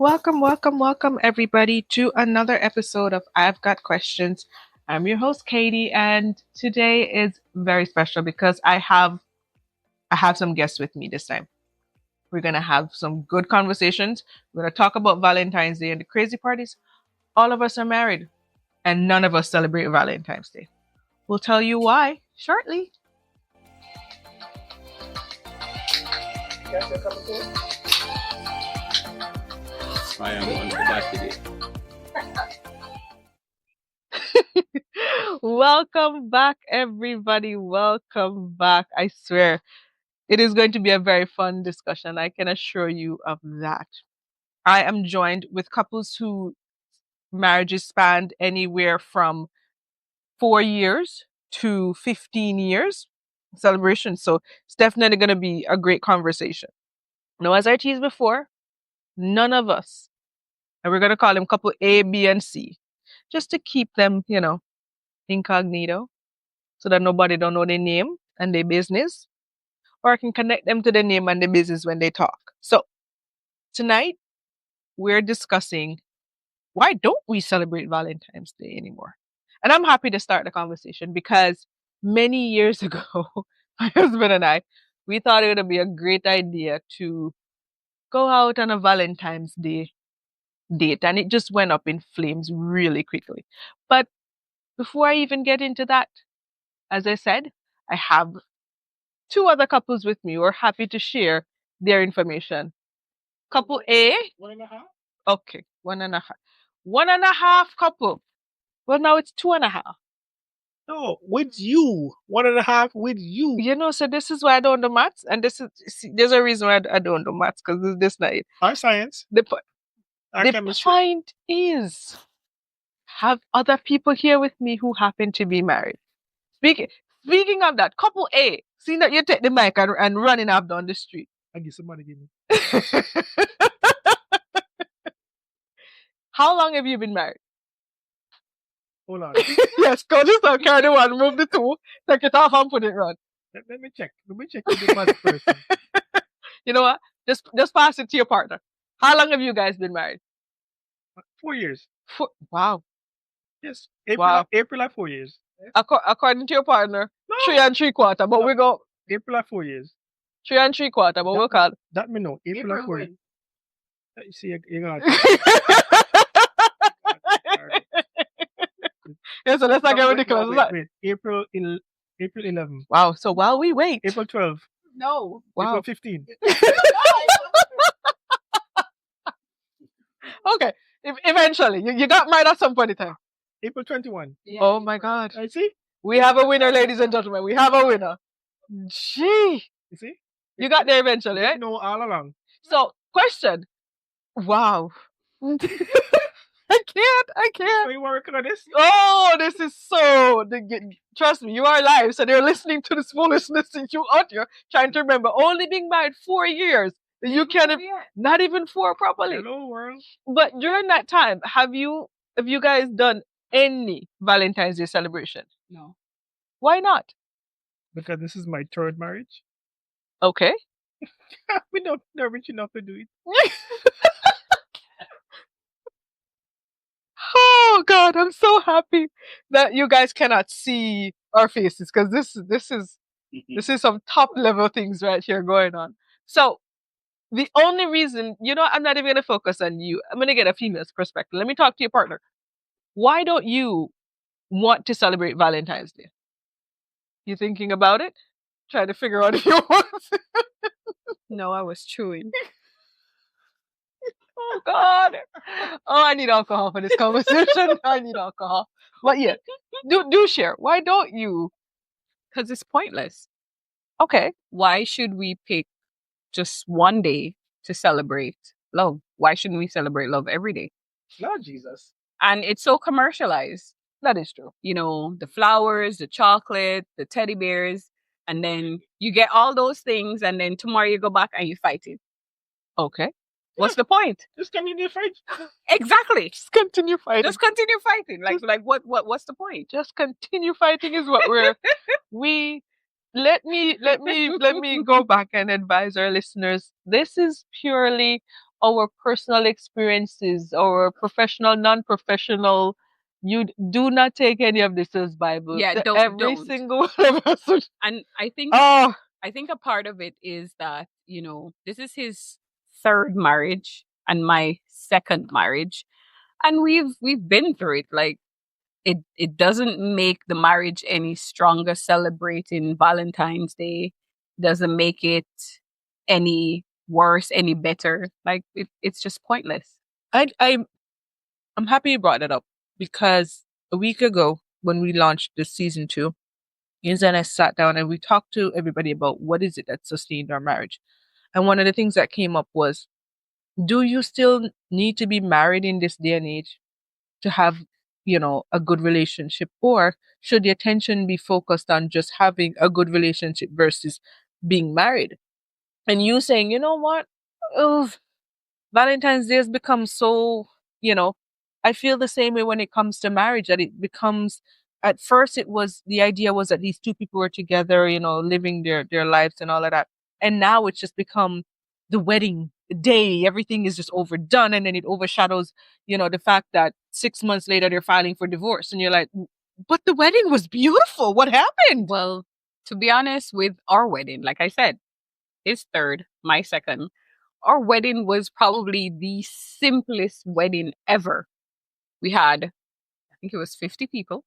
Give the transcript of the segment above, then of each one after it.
Welcome, everybody, to another episode of I've Got Questions. I'm your host, Kadie, and today is very special because I have some guests with me this time. We're gonna have some good conversations. We're gonna talk about Valentine's Day, and the crazy part is, all of us are married, and none of us celebrate Valentine's Day. We'll tell you why shortly. I am on capacity. Welcome back, everybody. Welcome back. I swear it is going to be a very fun discussion. I can assure you of that. I am joined with couples who marriages spanned anywhere from 4 years to 15 years celebration. So it's definitely going to be a great conversation. Now, as I teased before, none of us, and we're going to call them couple A, B, and C, just to keep them, incognito, so that nobody don't know their name and their business, or I can connect them to their name and their business when they talk. So tonight we're discussing, why don't we celebrate Valentine's Day anymore? And I'm happy to start the conversation because many years ago, my husband and I, we thought it would be a great idea to go out on a Valentine's Day date, and it just went up in flames really quickly. But before I even get into that, as I said, I have two other couples with me who are happy to share their information. Couple A. 1.5? Okay, 1.5. 1.5 couple. Well, now it's 2.5. No, with you. 1.5 with you. So this is why I don't do maths, and there's a reason why I don't do maths, because this not it. Our science. The chemistry. point is, have other people here with me who happen to be married. Speaking of that, couple A, seeing that you take the mic and running up down the street. I give somebody give me. How long have you been married? Hold on. Yes, go just carry the one, move the two, take it off and put it on. Let me check. Let me check with the math person. You know what? Just pass it to your partner. How long have you guys been married? 4 years. Wow. Yes. April at 4 years. According to your partner, No. 3 3/4. But No. we go April at 4 years. 3 3/4. But we'll call That me know. April at 4 years. You see, you got Yeah, so let's not get ridiculous. Wait. April 11. Wow. So while we wait, April 12. No. wow. April 15. Okay. Eventually, you got married at some point in time. April 21. Yeah. Oh my God. I see. We have a winner, ladies and gentlemen. We have a winner. Gee. You see? You got there eventually, right? No, all along. So, question. Wow. I can't. So you want to record this? Oh, this is so. Trust me, you are live, so they're listening to this foolishness that you out here trying to remember. Only being married 4 years. You can't, not even 4 properly. Hello, world. But during that time, have you guys done any Valentine's Day celebration? No. Why not? Because this is my third marriage. Okay. We don't know rich enough to do it. Oh God, I'm so happy that you guys cannot see our faces, because this is some top level things right here going on. So the only reason, I'm not even gonna focus on you. I'm gonna get a female's perspective. Let me talk to your partner. Why don't you want to celebrate Valentine's Day? You thinking about it? Trying to figure out if you want. No, I was chewing. Oh God. Oh, I need alcohol for this conversation. I need alcohol. But yeah, do share. Why don't you? Because it's pointless. Okay. Why should we pick just one day to celebrate love? Why shouldn't we celebrate love every day? Lord Jesus. And it's so commercialized. That is true. The flowers, the chocolate, the teddy bears, and then you get all those things, and then tomorrow you go back and you fight it. Okay. What's the point? Just continue to fight. Exactly. Just continue fighting. Just continue fighting. What's the point? Just continue fighting is what let me go back and advise our listeners. This is purely our personal experiences, our professional, non-professional. You do not take any of this as Bible. Yeah, Every don't. single one of us. And Oh, I think a part of it is that, this is his third marriage and my second marriage. And we've been through it. Like it doesn't make the marriage any stronger celebrating Valentine's Day. Doesn't make it any worse, any better. Like it's just pointless. I'm happy you brought that up because a week ago when we launched this season 2, Yinza and I sat down and we talked to everybody about what is it that sustained our marriage. And one of the things that came up was, do you still need to be married in this day and age to have, a good relationship? Or should the attention be focused on just having a good relationship versus being married? And you saying, you know what? Oh, Valentine's Day has become so, you know, I feel the same way when it comes to marriage, that it becomes, at first it was, the idea was that these two people were together, living their lives and all of that. And now it's just become the wedding day. Everything is just overdone. And then it overshadows, the fact that 6 months later they're filing for divorce. And you're like, but the wedding was beautiful. What happened? Well, to be honest, with our wedding, like I said, his third, my second, our wedding was probably the simplest wedding ever. We had, I think it was 50 people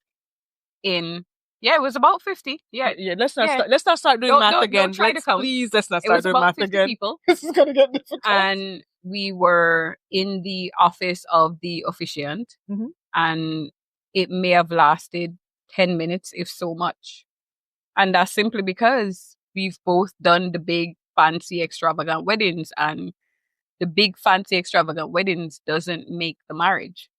in. Yeah, it was about 50. Yeah. Yeah, let's not Yeah. start. Let's not start doing Don't- math don't- again. don't try to Let's count. please. Let's not It start was doing about math 50 again. people. This is gonna get difficult. And we were in the office of the officiant, Mhm. and it may have lasted 10 minutes, if so much. And that's simply because we've both done the big, fancy, extravagant weddings, and the big, fancy, extravagant weddings doesn't make the marriage.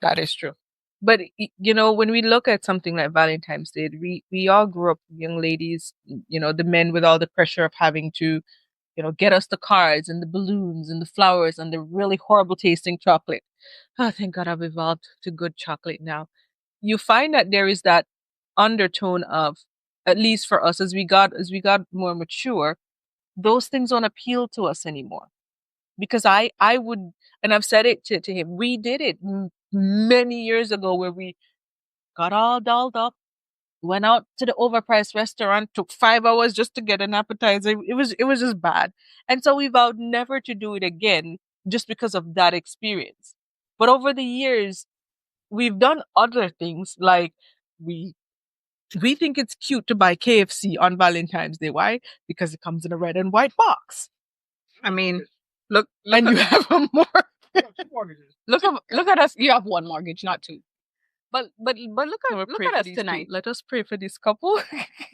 That is true. But when we look at something like Valentine's Day, we all grew up young ladies, the men with all the pressure of having to, get us the cards and the balloons and the flowers and the really horrible tasting chocolate. Oh, thank God I've evolved to good chocolate now. You find that there is that undertone of, at least for us, as we got more mature, those things don't appeal to us anymore. Because I would, and I've said it to him, we did it many years ago where we got all dolled up, went out to the overpriced restaurant, took 5 hours just to get an appetizer. It was just bad. And so we vowed never to do it again just because of that experience. But over the years, we've done other things, like we think it's cute to buy KFC on Valentine's Day. Why? Because it comes in a red and white box. I mean, look And you have a more look at us. You have one mortgage, not two. But look at us tonight. Let us pray for this couple.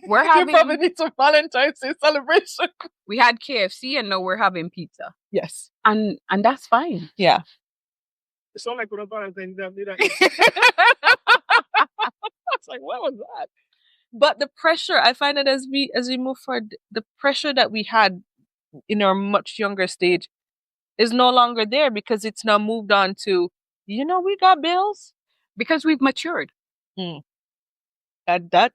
We're We having probably need some Valentine's Day celebration. we had KFC and now we're having pizza. Yes. And that's fine. Yeah. It sounds like when a Valentine did that. It's like, what was that? But the pressure, I find that as we move forward, the pressure that we had in our much younger stage is no longer there, because it's now moved on to, we got bills. Because we've matured. That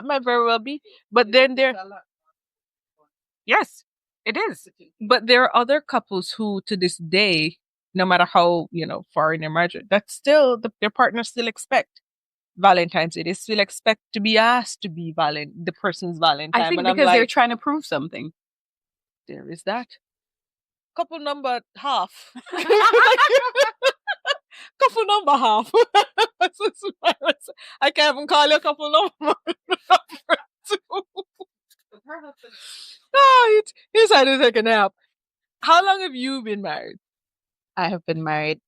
might very well be. But then Yes, it is. but there are other couples who, to this day, no matter how, far in their marriage, that's still their partners still expect Valentine's Day. They still expect to be asked to be the person's Valentine. I think And I'm because they're like, trying to prove something. there is that. Couple number half. Couple number half. I can't even call you a couple number two. He's had to take a nap. How long have you been married? I have been married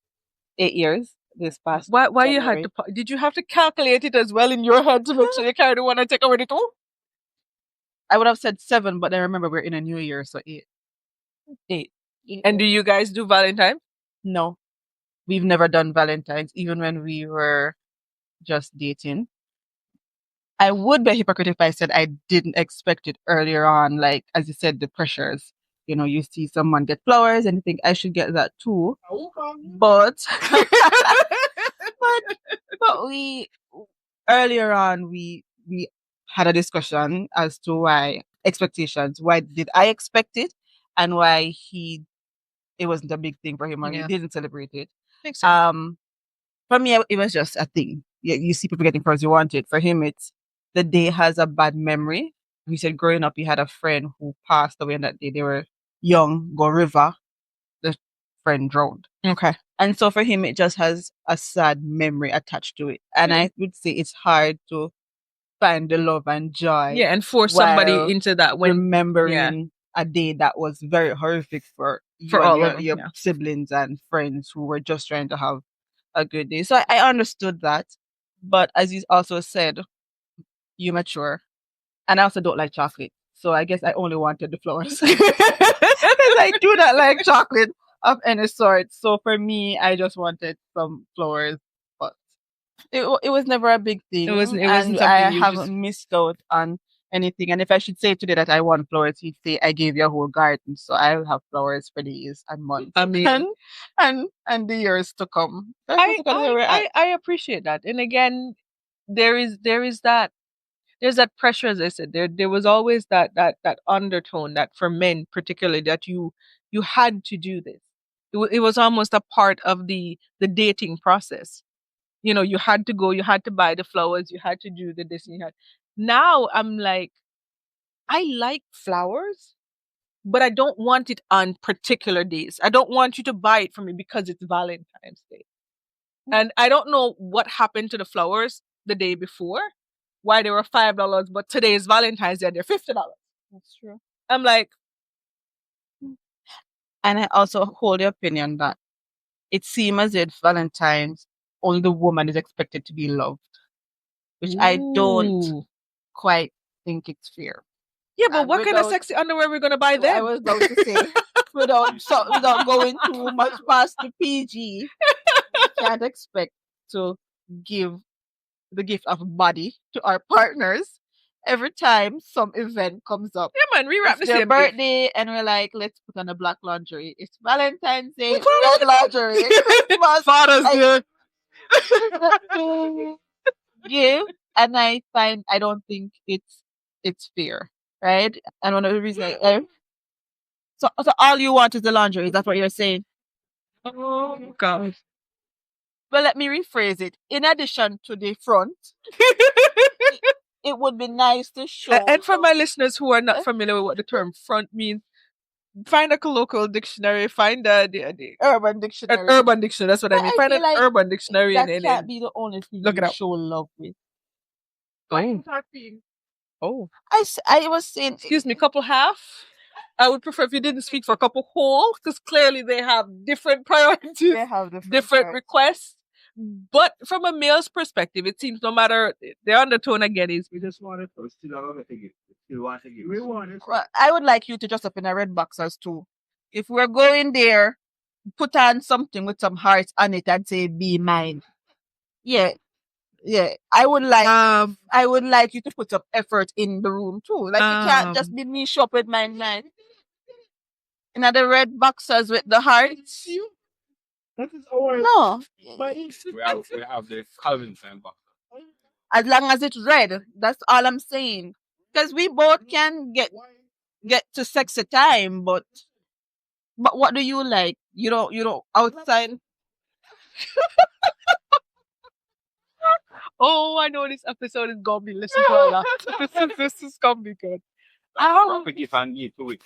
8 years this past. Why you had January. to? Did you have to calculate it as well in your head to make sure you carry the one and take away the two? I would have said 7, but I remember we're in a new year, so 8. 8. And do you guys do Valentine? No, we've never done Valentine's, even when we were just dating. I would be a hypocrite if I said I didn't expect it earlier on. Like, as you said, the pressures. You see someone get flowers and you think I should get that too. But but we earlier on we had a discussion as to why expectations. Why did I expect it, and why he it wasn't a big thing for him, or he Yeah. didn't celebrate it. Makes sense. For me, it was just a thing. You see people getting flowers, you want it. For him, it's the day has a bad memory. He said growing up, he had a friend who passed away on that day. They were young, go river, the friend drowned. Okay. And so for him, it just has a sad memory attached to it. And I would say it's hard to find the love and joy. Yeah, and force somebody while into that when remembering a day that was very horrific for you For and all your, of them, your yeah. siblings and friends who were just trying to have a good day. So I understood that. But as you also said, you mature. And I also don't like chocolate. So I guess I only wanted the flowers. Because I do not like chocolate of any sort. So for me, I just wanted some flowers. But it was never a big thing. It wasn't And something I you haven't just missed out on anything. And if I should say today that I want flowers, he'd say I gave you a whole garden. So I'll have flowers for days and months. I mean and the years to come. That's basically where we're at. I appreciate that. And again, there's that pressure, as I said. There was always that undertone that for men particularly that you had to do this. It was almost a part of the dating process. You know, you had to go, you had to buy the flowers, you had to do the this, and you had. Now I'm like, I like flowers, but I don't want it on particular days. I don't want you to buy it for me because it's Valentine's Day. And I don't know what happened to the flowers the day before, why they were $5, but today is Valentine's Day and they're $50. That's true. I'm like, And I also hold the opinion that it seems as if Valentine's only the woman is expected to be loved, which I don't ooh. quite think it's fair. Yeah, but And what kind of without- sexy underwear we're gonna buy I then? was about to say, without going too much past the PG, we can't expect to give the gift of body to our partners every time some event comes up. Yeah, man, rewrap It's the their same gift. birthday, and we're like, let's put on a black lingerie. It's Valentine's Day, We put on red lingerie. Christmas, Father's like- Day. give, and I don't think it's fair, right? And one of the reasons, so all you want is the lingerie. Is that what you're saying? Oh God. Well, let me rephrase it. In addition to the front, it would be nice to show. And for my listeners who are not familiar with what the term front means, find a colloquial dictionary, find the Urban Dictionary. an urban dictionary. That's what I But mean. I Find feel an like urban dictionary that and can't be the only thing look you it up. show love with. Oh, I was saying, excuse me, couple half. I would prefer if you didn't speak for a couple whole, because clearly they have different priorities, they have different requests. But from a male's perspective, it seems no matter the undertone again is We just wanted to still want to give. Still want to give. We wanted. Well, I would like you to dress up in a red boxers too. If we're going there, put on something with some hearts on it and say "Be mine." Yeah, yeah. I would like you to put some effort in the room too. Like you can't just be me shop with mine. In the red boxers with the hearts. That is our. No, We have the Calvin Klein box. as long as it's red. That's all I'm saying. Because we both can get to sexy time, but what do you like? You don't outside. Oh, I know this episode is gonna be listened to a lot. This is gonna be good. Proper gift and give to it.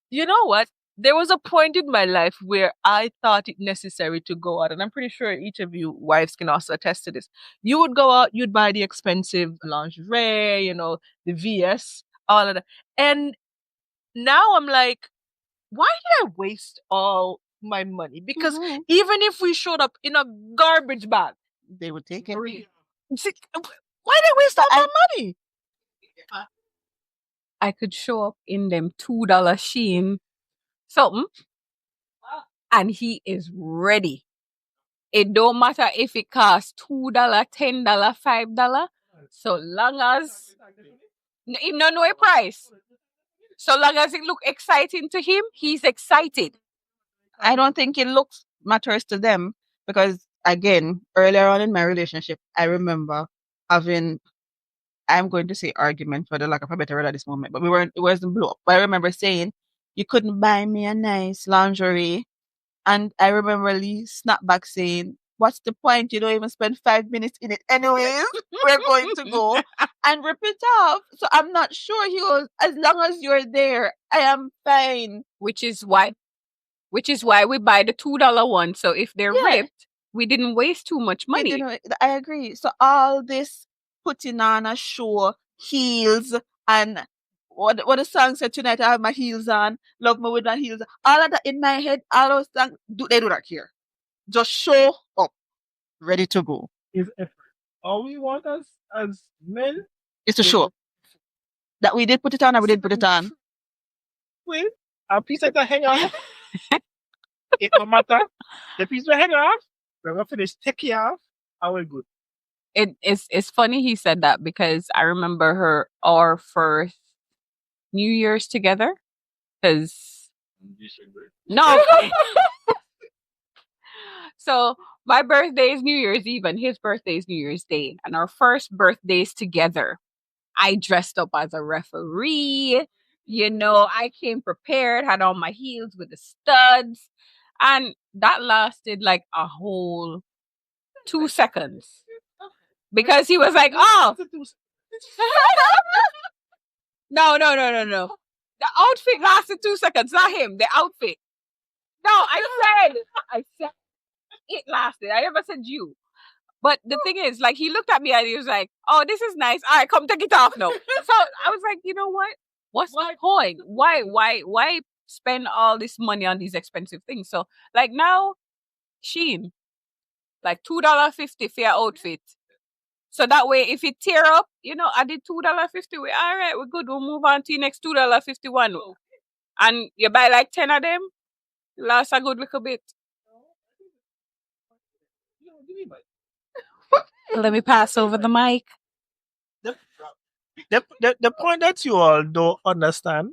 You know what? There was a point in my life where I thought it necessary to go out, and I'm pretty sure each of you wives can also attest to this. You would go out, you'd buy the expensive lingerie, the VS, all of that. And now I'm like, why did I waste all my money? Because Mhm. even if we showed up in a garbage bag, They would take it. see, why did I waste all my money? I could show up in them $2 Shein something, and he is ready. It don't matter if it costs $2, $10, $5, so long as him don't know a price. So long as it look exciting to him, he's excited. I don't think it looks matters to them because again, earlier on in my relationship, I remember having I'm going to say argument for the lack of a better word at this moment, but it wasn't blow up. But I remember saying you couldn't buy me a nice lingerie. And I remember Lee snapped back saying, what's the point? You don't even spend 5 minutes in it anyways. We're going to go and rip it off. So I'm not sure. He goes, as long as you're there, I am fine. Which is why we buy the $2 one. So if they're Yeah. ripped, we didn't waste too much We money. didn't- I agree. So all this putting on a show, heels, and what the song said, tonight I have my heels on, love me with my heels. All of that in my head, all those songs, they do not care. Just show up, ready to go. Is effort. All we want as men It's a show. That we did put it on or we didn't put it on. with a piece of the hang off. It no matter. The piece will hang off. We're gonna finish taking off and we're good. It's funny he said that because I remember our first New Year's together. Because no. So my birthday is New Year's Eve and his birthday is New Year's Day. And our first birthdays together, I dressed up as a referee. You know, I came prepared, had on my heels with the studs. And that lasted like a whole 2 seconds. Because he was like, oh. No. The outfit lasted 2 seconds, not him, the outfit. No, I said it lasted. I never said you. But the thing is, like, he looked at me and he was like, oh, this is nice. All right, come take it off now. So I was like, you know what? What's the point? Why spend all this money on these expensive things? So, like, now, Shein, like $2.50 for your outfit. So that way, if it tear up, you know, I did $2.50. We're all right, we're good. We'll move on to your next $2.51. And you buy like 10 of them, last a good little bit. Let me pass over the mic. The point that you all don't understand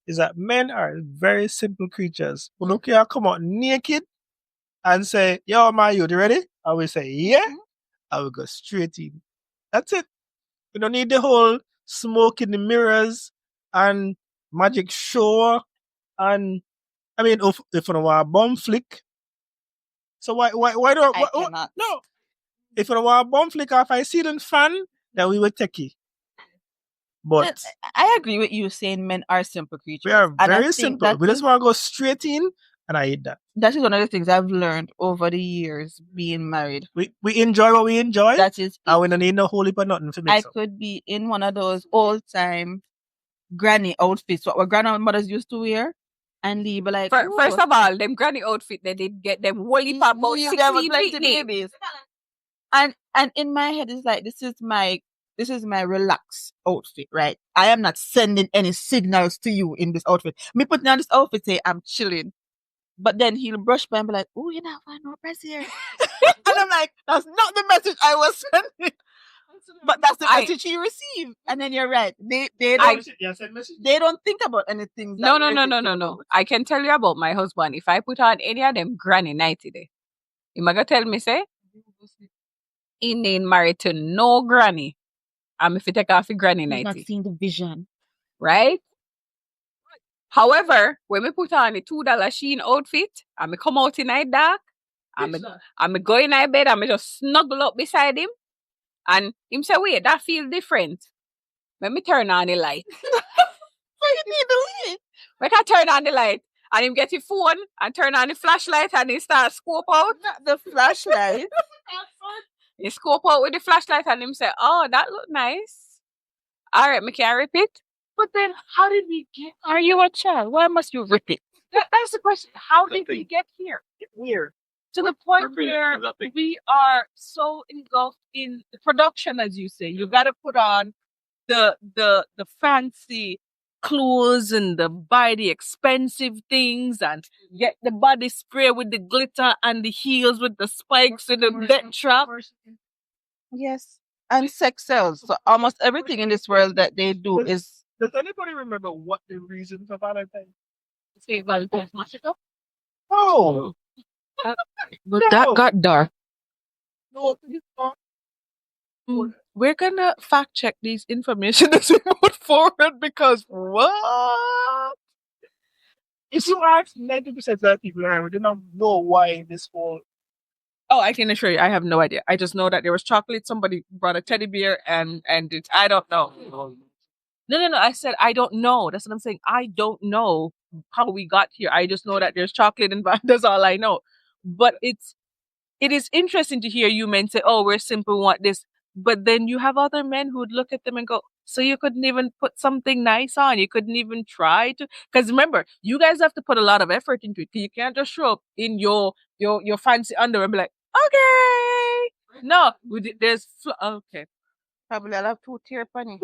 is that men are very simple creatures. Who don't care, come out naked and say, yo, man, you ready? I will say, yeah. I will go straight in. That's it. We don't need the whole smoke in the mirrors and magic show. And I mean, if you want a bum flick, so why don't I cannot. no? If you want a bum flick off a ceiling fan, then we would take it. But I agree with you saying men are simple creatures. we are And I very think simple. We just want to go straight in, and I hate that. that is one of the things I've learned over the years being married. We enjoy what we enjoy, That is and it. we don't need no holy but nothing to I mix up. could be in one of those old time granny outfits, what our grandmothers used to wear, and they be like, First of all, them granny outfit, they did get them woolly pop about you have 16 plenty feet. babies. And in my head it's like, this is my relaxed outfit, right? I am not sending any signals to you in this outfit. Me putting on this outfit say I'm chilling. But then he'll brush by and be like, oh, you're not finding no press here. And I'm like, that's not the message I was sending. But that's the message he received. And then you're right. They don't think about anything. No. I can tell you about my husband. If I put on any of them granny nighty day, he might go tell me, say, he ain't married to no granny. If you take off your granny He's not nighty. seeing the vision. Right? However, when we put on a $2 Shein outfit, and me come out in the dark, and me go in my bed, and me just snuggle up beside him, and him say, wait, that feels different. Let me turn on the light. Why you need the light? We can turn on the light, and him get his phone, and turn on the flashlight, and he start scope out. Not the flashlight. He scope out with the flashlight, and him say, oh, that look nice. All right, me can rip it. But then, how did we get? Are you a child? Why must you rip it? That's the question. How did we get here? Weird. To the point where we are so engulfed in the production, as you say. You got to put on the fancy clothes and buy the expensive things and get the body spray with the glitter and the heels with the spikes with the death trap. Yes. And sex sells. So almost everything in this world that they do is. Does anybody remember what the reason for Valentine? Say Valentine's Massacre? Oh, But that got dark. no, it's not. We're gonna fact check these information as we move forward because what? If you ask 90% of the people around, they don't know why this whole. Oh, I can assure you, I have no idea. I just know that there was chocolate. Somebody brought a teddy bear, and it's, I don't know. No. I said I don't know. That's what I'm saying. I don't know how we got here. I just know that there's chocolate involved. That's all I know. But it is interesting to hear you men say, "Oh, we're simple, we want this," but then you have other men who'd look at them and go, "So you couldn't even put something nice on? You couldn't even try to?" Because remember, you guys have to put a lot of effort into it. You can't just show up in your fancy underwear and be like, "Okay." No, there's okay. Probably I'll have two tear funny.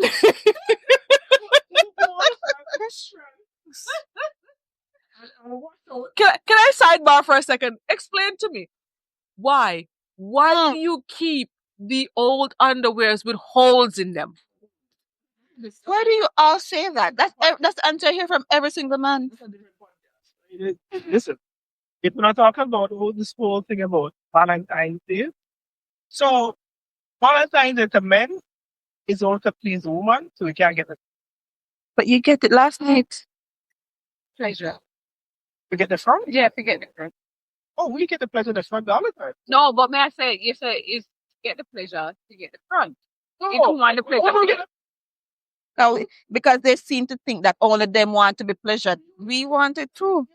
Can I sidebar for a second? Explain to me why do you keep the old underwears with holes in them? Why do you all say that? That's the answer I hear from every single man. Listen, if we're not talking about all this whole thing about Valentine's Day, so Valentine's Day to men is also to please a woman, so we can't get it. But you get it last night. Pleasure. We get the front. Yeah, forget the front. Oh, we get the pleasure of the front all the time. No, but may I say, you say is get the pleasure to get the front. No, You don't want the pleasure. we get Because they seem to think that all of them want to be pleasured. We want it too.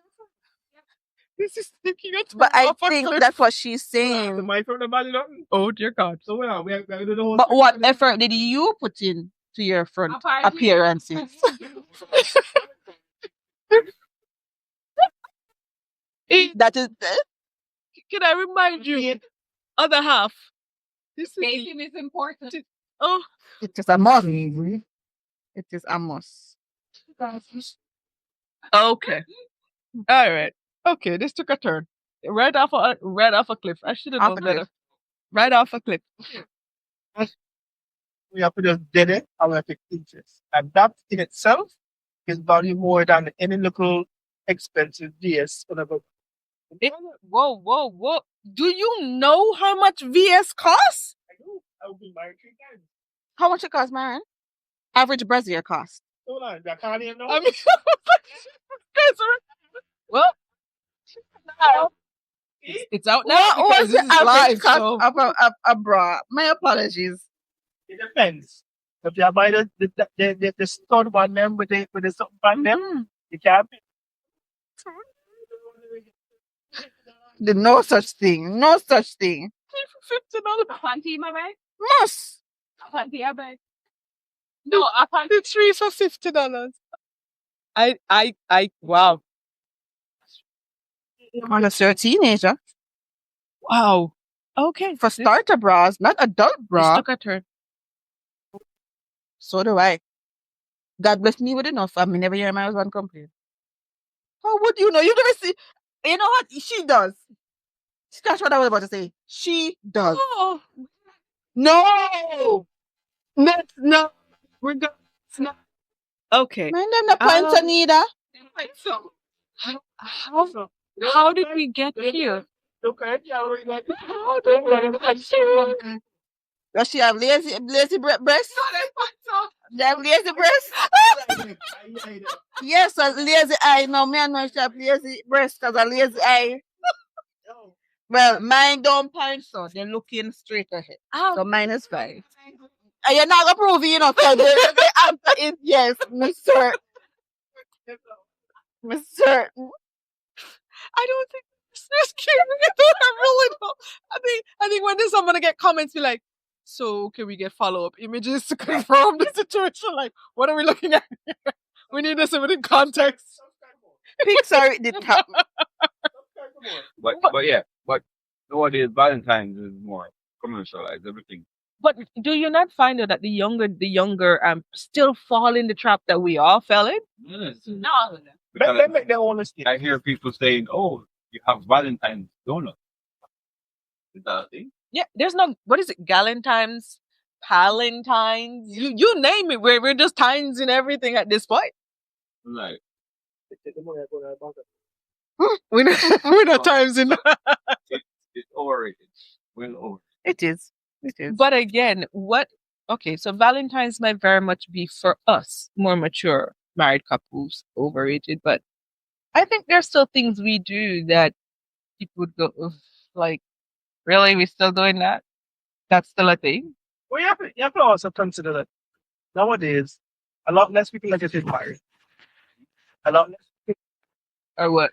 This is thinking it's But I think that's what she's the saying. mic from the body nothing. oh dear God. So we have to do the whole. But what effort did you put in to your front appearances? That is Can I remind you, other half? This is Dating is important. oh it is a must. It is a must. okay. All right. Okay, this took a turn. Right off a cliff. I should have Off known a better. cliff. Right off a cliff. We have to just did it and we have to teach it. And that in itself is value more than any little expensive DS whatever. Whoa. Do you know how much VS costs? I know. I will be married 3 times. How much it cost, Marion? Average brassiere cost. Hold on, I can't even know. I mean, well, it's out now. What because was this the is average live, cost so of a bra? My apologies. It depends. If you buy the stud one them with the something on them, you can't be. No such thing. No such thing. $50. Panty, my bag. Must. Panty, I bag. No, I panty. The three for $50. I wow. Unless you're a teenager. Wow. Okay. For starter bras, not adult This bra. took a turn. So do I. God bless me with enough. I mean, never hear my husband complain. How would you know? You never see. You know what? She does. That's what I was about to say. She does. Oh, No! no. We're going. Okay. Mind them the points, Anita. So, How did we get here? Look at you. Does she have lazy breasts? They have lazy breasts? Yes, a lazy eye. No, me and no she have lazy breasts because a lazy eye. Well, mine don't point so. They're looking straight ahead. So mine is fine. And you're not approving, you know. So the answer is yes, Mr. Mr. I don't think this is cute. I really don't. I think when there's someone to get comments, be like, so can we get follow-up images to confirm the situation? Like, what are we looking at here? We need this within context. Pixar it didn't happen. But nowadays Valentine's is more commercialized, everything. But do you not find that the younger still fall in the trap that we all fell in? Yes. no. Let make their own mistake. I hear people saying, "Oh, you have Valentine's donut." Is that a thing? Yeah, there's no, what is it? Galentine's, Palentines, you name it. We're just tines in everything at this point. Like, We're not times in. it's overrated. Well over. It is. It is. But again, okay, so Valentine's might very much be for us, more mature married couples, overrated. But I think there's still things we do that people would go, "Ugh," like, really, we still doing that? That's still a thing? Well, you have to also consider that nowadays, a lot less people are getting married. A lot less, Or what?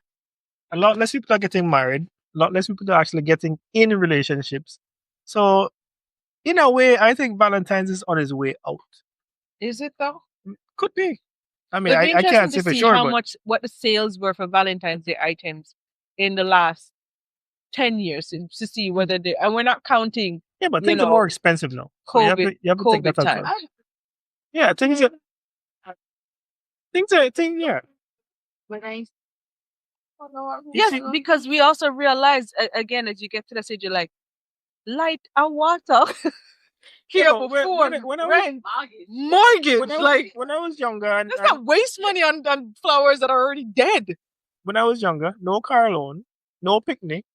a lot less people are getting married. A lot less people are actually getting in relationships. So, in a way, I think Valentine's is on his way out. Is it though? Could be. I mean, It'd be I interesting can't to say for see sure, how but much, what the sales were for Valentine's Day items in the last 10 years to see whether they, and we're not counting, yeah, but you things are know, more expensive now. So you have COVID, to take that COVID as time. well. Yeah, yeah. Yes, see- because we also realize, again, as you get to the stage, you're like, light and water. Here but before when I was rent, mortgage, when I was, like, when I was younger and, let's not waste money on flowers that are already dead. when I was younger, no car loan, no picnic,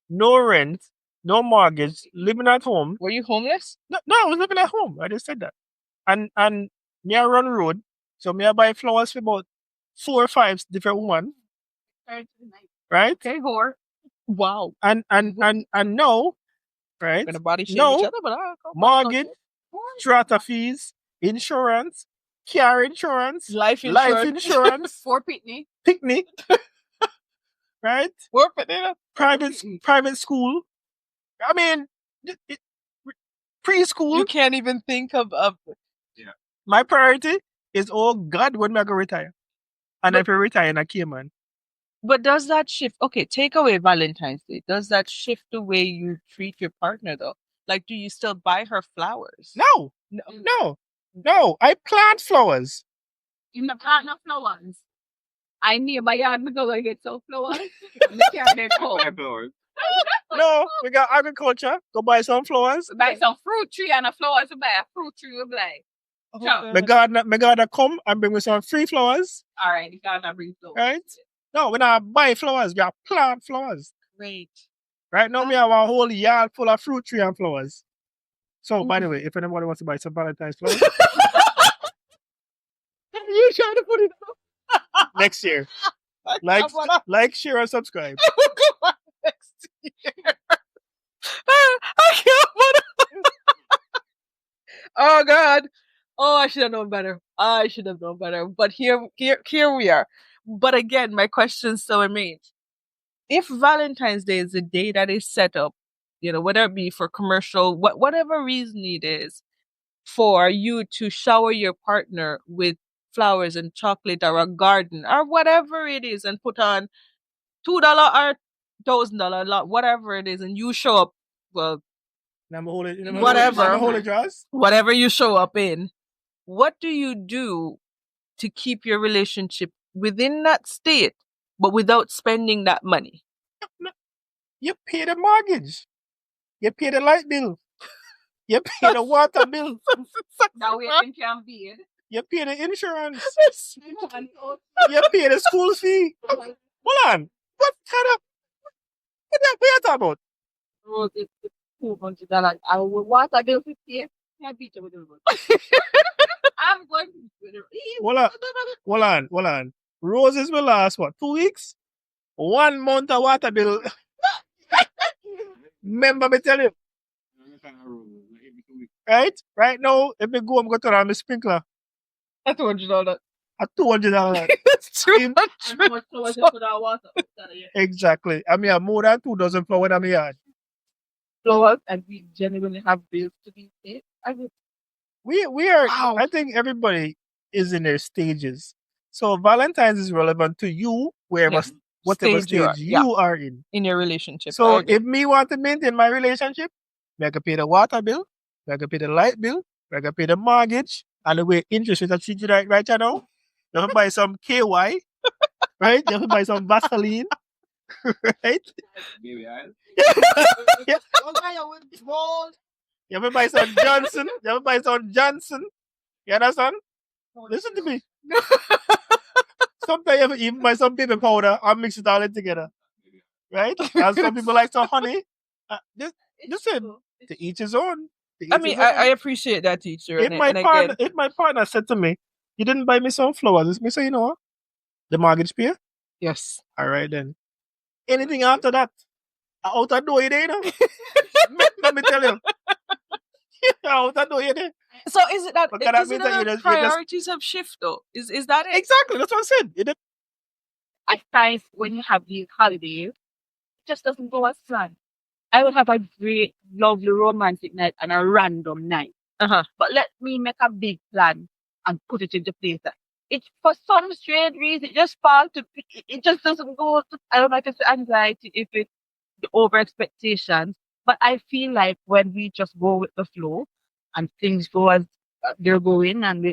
no rent, no mortgage, living at home. Were you homeless? No, I was living at home. I just said that. And me I run road, so me I buy flowers for about 4 or 5 different women, right? Okay, whore. Wow. And now, right? Gonna body shame No each other, but I'll go. mortgage, strata fees, insurance, car insurance, Life life insurance. insurance, For picnic. picnic, right? Work for dinner. Private school. I mean, preschool. You can't even think of My priority is, oh God, when am I gonna retire? And But- if I retire in a Cayman, but does that shift? Okay, take away Valentine's Day. Does that shift the way you treat your partner though? Like, do you still buy her flowers? no. I plant flowers. In the plant of flowers. I near my yard, me go and get some flowers. Me carry them home. Flowers. No, we got agriculture. Go buy some flowers. Buy some fruit tree and a flowers. We buy a fruit tree. We buy. Okay. My gardener come and bring me some free flowers, All right, you gotta bring flowers. right? No, we not buy flowers. We are plant flowers. Great. Right now, we have a whole yard full of fruit tree and flowers. So, by the way, if anybody wants to buy some Valentine's flowers, You trying to put it next year, like, share, and subscribe. next year. I can't put it. Oh God. Oh, I should have known better. But here we are. But again, my question still remains. If Valentine's Day is a day that is set up, whether it be for commercial, whatever reason it is, for you to shower your partner with flowers and chocolate or a garden or whatever it is, and put on $2 or $1,000, whatever it is, and you show up, well, Whatever. Hold it, Joss. whatever you show up in, what do you do to keep your relationship within that state, but without spending that money? You pay the mortgage. You pay the light bill. You pay the water bill. Now we can be it. You pay the insurance. You pay the school fee. Hold on. What kind of... What are you talking about? $200. I will water bill 50. I'm going to Hold on. Roses will last, what, 2 weeks? 1 month of water bill. Remember me tell you. Right now, if I go, I'm going to turn on my sprinkler. That's $200. At $200. That's $200. Exactly. I mean, I have more than 2 dozen flowers in my yard. Flowers, and we genuinely have bills to be paid. We are, Wow. I think everybody is in their stages. So Valentine's is relevant to you, whatever Stage you are, you are in. in your relationship. So I agree. if me want to maintain my relationship, I can pay the water bill, I can pay the light bill, I can pay the mortgage, and the way interest rates are treated right now, you have to buy some KY, right? You have to buy some Vaseline, right? Baby eyes. Yeah. You have to buy some Johnson. You understand? Listen to me. Sometimes you have to even buy some baby powder and mix it all in together. Right? And some people like some honey. Listen, to each his own. I mean, I appreciate that, teacher. If my partner said to me, "You didn't buy me some flowers," me say, "You know what? The mortgage pay, Yes. All right then. Anything after that, out the door you there, you know? Let me tell you. Out the door you there. So is it that Because that is it means that that you our just, you just priorities have shifted though? Is that it? exactly that's what I said. You just, I find when you have these holidays, it just doesn't go as planned. I would have a great, lovely romantic night and a random night. Uh-huh. But let me make a big plan and put it into place. It for some strange reason it just falls to it just doesn't go. I don't know if it's anxiety, if it's the over expectations, but I feel like when we just go with the flow and things go as they're going, and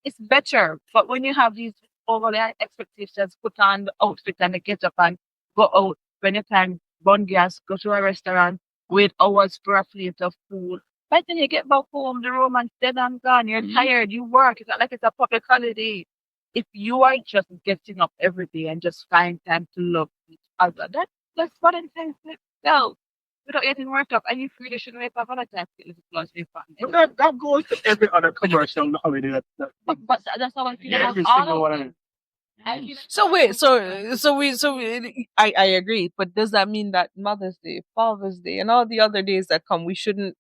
it's better. But when you have these overly high expectations, put on the outfit and the get up and go out, spend your time, burn gas, go to a restaurant, wait hours for a plate of food. By the time you get back home, the romance dead and gone. You're tired. You work. It's not like it's a public holiday. If you are just getting up every day and just find time to love each other, that's Valentine's Day itself. Without getting worked up, and you really shouldn't wait for Valentine's Day to plus your fun. but that goes to every other commercial holiday. But that's how I feel about Every all single of one of them. them. I feel So wait, I agree, but does that mean that Mother's Day, Father's Day, and all the other days that come, we shouldn't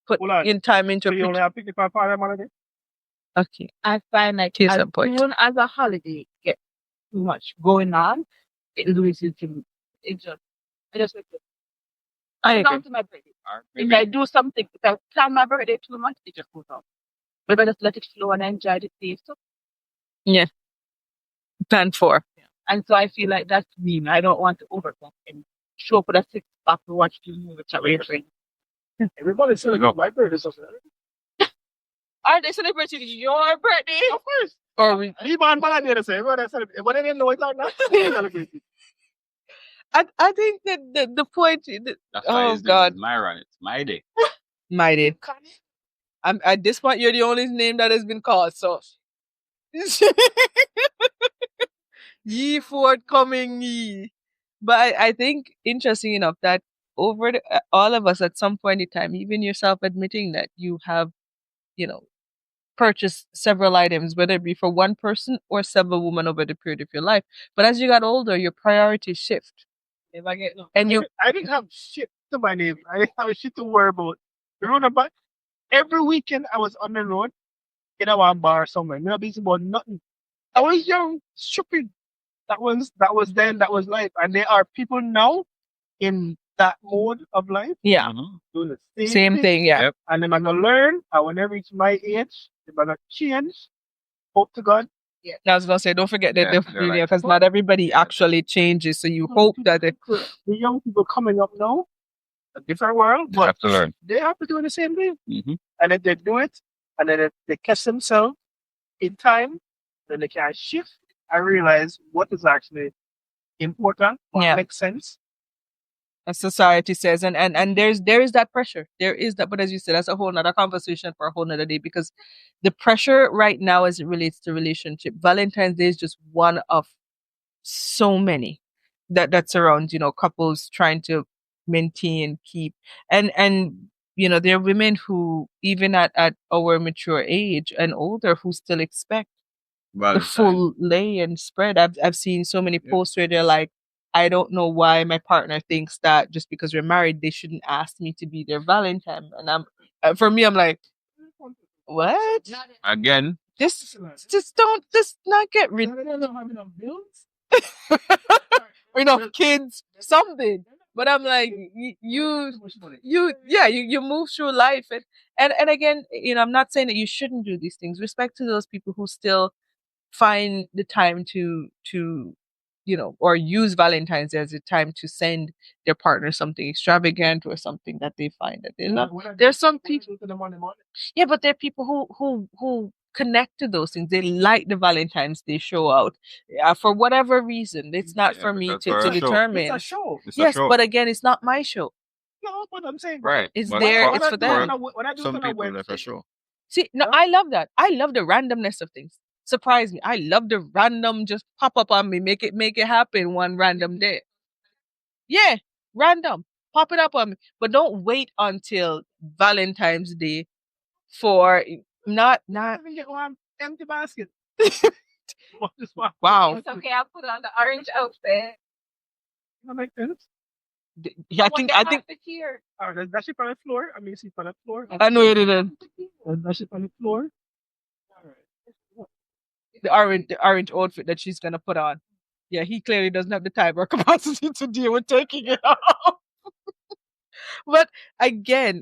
put Hold on. in time into So you only have 55 for them holiday? Okay. I find like Case as in point. soon as a holiday gets too much going on, it loses to it just I just like it. I It's down agree. to my birthday. If I do something, if I plan my birthday too much, it just goes off. But if I just let it flow and enjoy the taste of Plan for. and so I feel like that's me. I don't want to overcome and show up with a six pack to watch the movie chat with your friend. Everybody celebrate my birthday. So Are they celebrating your birthday? of course. Or we, Leave on Valentine Day. Everybody celebrate. But they didn't know it's like that. They celebrate it. I think that the point. That's why Oh it's God, my run. It's my day. my day. I'm at this point. You're the only name that has been called. So ye forthcoming ye. But I think interesting enough that over all of us at some point in time, even yourself admitting that you have, purchased several items, whether it be for one person or several women over the period of your life. But as you got older, your priorities shift. If I get no. And you I didn't have shit to my name. I didn't have shit to worry about. But every weekend I was on the road in a one bar somewhere. Me not busy about nothing. I was young, stupid. That was then, that was life. And there are people now in that mode of life yeah, doing the same thing, yeah. Yep. And they're gonna learn. And when they reach my age, they're gonna change. Hope to God. I was gonna say, don't forget that Yeah, they're like- because not everybody actually changes. So you hope that it. The young people coming up now, a different world, You but have to learn. they have to do the same thing. Mm-hmm. And if they do it, and then if they catch themselves in time, then they can shift and realize what is actually important, what Yeah. makes sense. As society says, and there is that pressure. There is that, but as you said, that's a whole nother conversation for a whole nother day because the pressure right now as it relates to relationship, Valentine's Day is just one of so many that surrounds, couples trying to maintain, keep and there are women who even at our mature age and older who still expect the full lay and spread. I've seen so many posts where they're like, I don't know why my partner thinks that just because we're married, they shouldn't ask me to be their Valentine. And for me, I'm like, what? Again, Just not get rid. They don't have enough bills. Or enough kids, something. But I'm like, you move through life and again, I'm not saying that you shouldn't do these things. Respect to those people who still find the time to or use Valentine's Day as a time to send their partner something extravagant or something that they find that they love. There's some people, yeah, but there are people who connect to those things. They like the Valentine's Day show out for whatever reason. It's not for me because to for a show. determine. It's a show. It's a Yes, show. but again, it's not my show. No, but I'm saying Right. It's But there. for- It's for them. When I do Some it on a people website, they're for sure. See, no, Yeah. I love that. I love the randomness of things. Surprise me. I love the random just pop up on me, make it happen one random day. Yeah, random. Pop it up on me. But don't wait until Valentine's Day for not even get one empty basket. Wow. It's okay, I'll put on the orange outfit. That makes sense. Yeah, I think the cheer. Oh, that shit on the floor. I mean, she's on the floor. I know you didn't. That shit on the floor. All right. The orange outfit that she's gonna put on. Yeah, he clearly doesn't have the time or capacity to deal with taking it off. But again,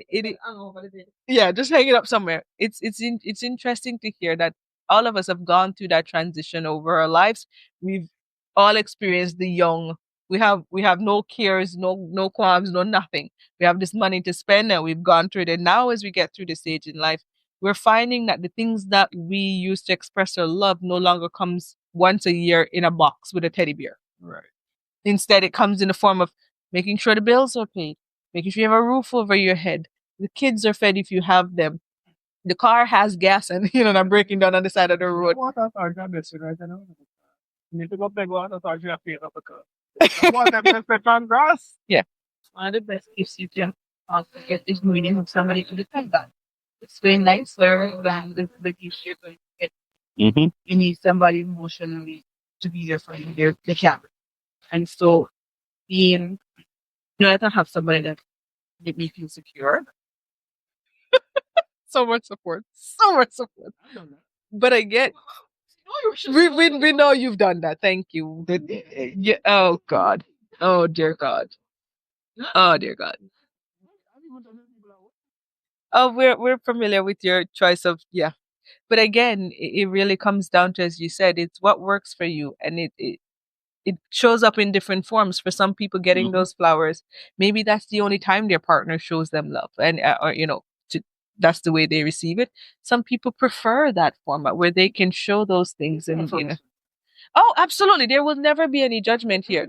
yeah, just hang it up somewhere. It's interesting to hear that all of us have gone through that transition over our lives. We've all experienced the young. We have no cares, no qualms, no nothing. We have this money to spend, and we've gone through it. And now, as we get through the stage in life, we're finding that the things that we used to express our love no longer comes once a year in a box with a teddy bear. Right. Instead, it comes in the form of making sure the bills are paid, making sure you have a roof over your head, the kids are fed if you have them, the car has gas, and not breaking down on the side of the road. What else are you missing right now? You need to go beg what else are you paying up a car? What them pet on grass? Yeah. One of the best gifts you can also get is meeting with somebody to depend on. It's very nicer than the gifts you're going to get. Mm-hmm. You need somebody emotionally to be there for you. They can't. And so being, I don't have somebody that make me feel secure. So much support. So much support. But I get we know you've done that. Thank you. Yeah, oh God. Oh dear God. Oh dear God. Oh, we're familiar with your choice of But again, it really comes down to, as you said, it's what works for you, and it shows up in different forms. For some people, getting those flowers, maybe that's the only time their partner shows them love, and or that's the way they receive it. Some people prefer that format where they can show those things, and oh, absolutely, there will never be any judgment here.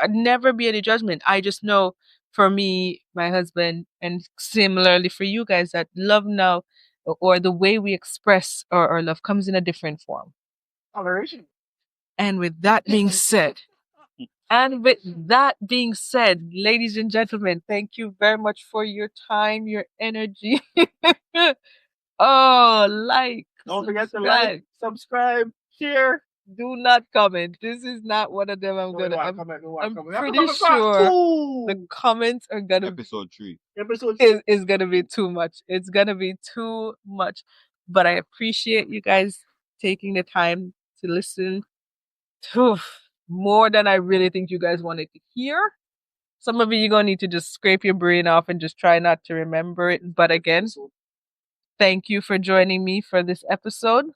Never be any judgment. I just know, for me, my husband, and similarly for you guys, that love now, or the way we express our love, comes in a different form. Toleration. And with that being said, ladies and gentlemen, thank you very much for your time, your energy. Oh, Don't forget to like, subscribe, share. Do not comment. This is not one of them. I'm pretty Part sure two. the comments are gonna Episode 3. is gonna be too much. It's gonna be too much. But I appreciate you guys taking the time to listen to more than I really think you guys wanted to hear. Some of you're gonna need to just scrape your brain off and just try not to remember it. But again, thank you for joining me for this episode.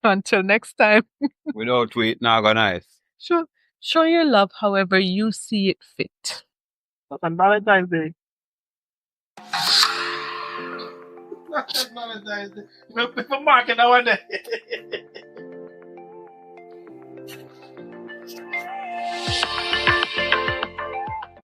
Until next time. Without tweet, not gonna nice. Show your love however you see it fit. On Valentine's Day. Valentine's Day. We're marking our day.